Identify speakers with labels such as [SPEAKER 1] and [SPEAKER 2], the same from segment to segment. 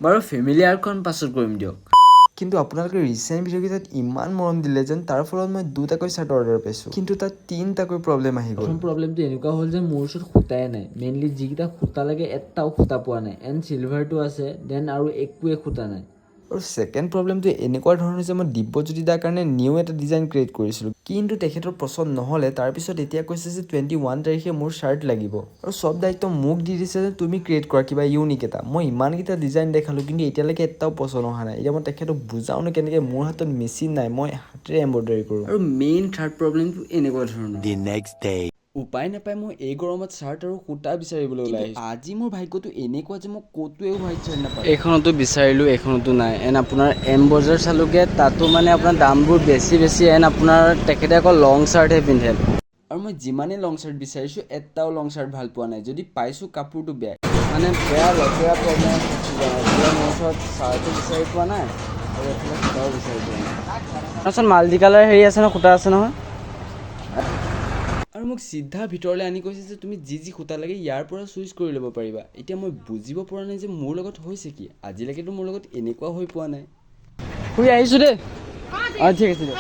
[SPEAKER 1] বাৰু ফেমিলিয়াৰখন পাছত কৰিম দিয়ক।
[SPEAKER 2] কিন্তু আপোনালোকে ৰিচেণ্ট ভিডিঅ'কেইটাত ইমান মৰম দিলে যেন তাৰ ফলত মই 2টাকৈ চাৰ্ট অৰ্ডাৰ পাইছোঁ, কিন্তু তাত 3টাকৈ প্ৰব্লেম আহি গ'ল।
[SPEAKER 1] প্ৰথম প্ৰব্লেমটো এনেকুৱা হ'ল যে মোৰ ওচৰত সূতাই নাই, মেইনলি যিকেইটা সূতা লাগে এটাও সূতা পোৱা নাই, এণ্ড চিলভাৰটো আছে দেন আৰু একোৱে সূতা নাই।
[SPEAKER 2] আৰু ছেকেণ্ড প্ৰব্লেমটো এনেকুৱা ধৰণৰ যে মই দিব্যজ্যোতি দাৰ কাৰণে নিউ এটা ডিজাইন ক্ৰিয়েট কৰিছিলোঁ, কিন্তু তেখেতৰ পচন্দ নহ'লে। তাৰপিছত এতিয়া কৈছে যে 21 তাৰিখে মোৰ চাৰ্ট লাগিব, আৰু চব দায়িত্ব মোক দি দিছে যে তুমি ক্ৰিয়েট কৰা কিবা ইউনিক এটা। মই ইমানকেইটা ডিজাইন দেখালোঁ, কিন্তু এতিয়ালৈকে এটাও পচন্দ অহা নাই। এতিয়া মই তেখেতক বুজাওনো কেনেকৈ, মোৰ হাতত মেচিন নাই, মই হাতেৰে এম্ব্ৰইডাৰী কৰোঁ।
[SPEAKER 1] আৰু মেইন থাৰ্ড প্ৰব্লেমটো এনেকুৱা ধৰণৰ, উপায় নাপায় মই এই গৰমত চাৰ্ট আৰু সূতা বিচাৰিবলৈ ওলাই আহিছোঁ। আজি মোৰ ভাগ্যটো এনেকুৱা যে মই ক'তোৱে হোৱাইট চাৰ্ট নাপালোঁ। এইখনতো বিচাৰিলোঁ, এইখনতো নাই। এণ্ড আপোনাৰ এম বজাৰ চালোগৈ, তাতো মানে আপোনাৰ দামবোৰ বেছি এণ্ড আপোনাৰ তেখেতে আকৌ লং চাৰ্টহে পিন্ধে। আৰু মই যিমানেই লং চাৰ্ট বিচাৰিছোঁ এটাও লং চাৰ্ট ভাল পোৱা নাই। যদি পাইছোঁ কাপোৰটো বেয়া, মানে বেয়া লেতেৰা প্ৰব্লেম। মোৰ ওচৰত চাৰ্টো বিচাৰি পোৱা নাই আৰু এইফালে সূতাও বিচাৰি পোৱা নাই। তাৰপিছত মাল্টি কালাৰ হেৰি আছে নহয়, সূতা আছে নহয়। আৰু মোক চিধা ভিতৰলৈ আনি কৈছে যে তুমি যি যি সূতা লাগে ইয়াৰ পৰা চুজ কৰি ল'ব পাৰিবা। এতিয়া মই বুজিব পৰা নাই যে মোৰ লগত হৈছে কি। আজিলৈকেতো মোৰ লগত এনেকুৱা হৈ পোৱা নাই। ফুৰি আহিছোঁ দেই। অঁ ঠিক আছে দিয়ক।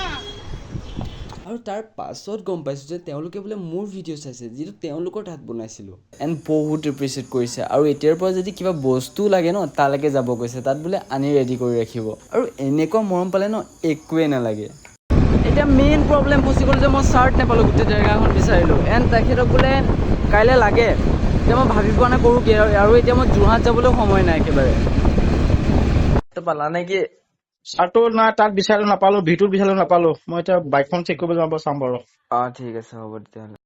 [SPEAKER 1] আৰু তাৰ পাছত গম পাইছোঁ যে তেওঁলোকে বোলে মোৰ ভিডিঅ' চাইছে, যিটো তেওঁলোকৰ তাত বনাইছিলোঁ, এণ্ড বহুত এপ্ৰিচিয়েট কৰিছে। আৰু এতিয়াৰ পৰা যদি কিবা বস্তু লাগে ন, তালৈকে যাব কৈছে, তাত বোলে আনি ৰেডি কৰি ৰাখিব। আৰু এনেকুৱা মৰম পালে ন, একোৱেই নালাগে। এতিয়া মেইন প্ৰব্লেম ফচি গ'ল যে মই চাৰ্ট নাপালোঁ, গোটেই জেগাখন বিচাৰিলোঁ। এণ্ড তেখেতক বোলে কাইলৈ লাগে। এতিয়া মই ভাবি পোৱা নাই কৰোঁ কি, আৰু এতিয়া মই যোৰহাট যাবলৈও সময় নাই একেবাৰে।
[SPEAKER 3] পালা নে কি? চাৰ্টটো নাই, তাত বিচাৰিলো নাপালো, ভিতৰত বিচাৰিলো নাপালো। মই এতিয়া বাইকখন চেক কৰিব যাম, চাম বাৰু।
[SPEAKER 2] ঠিক আছে, হ'ব তেতিয়াহ'লে।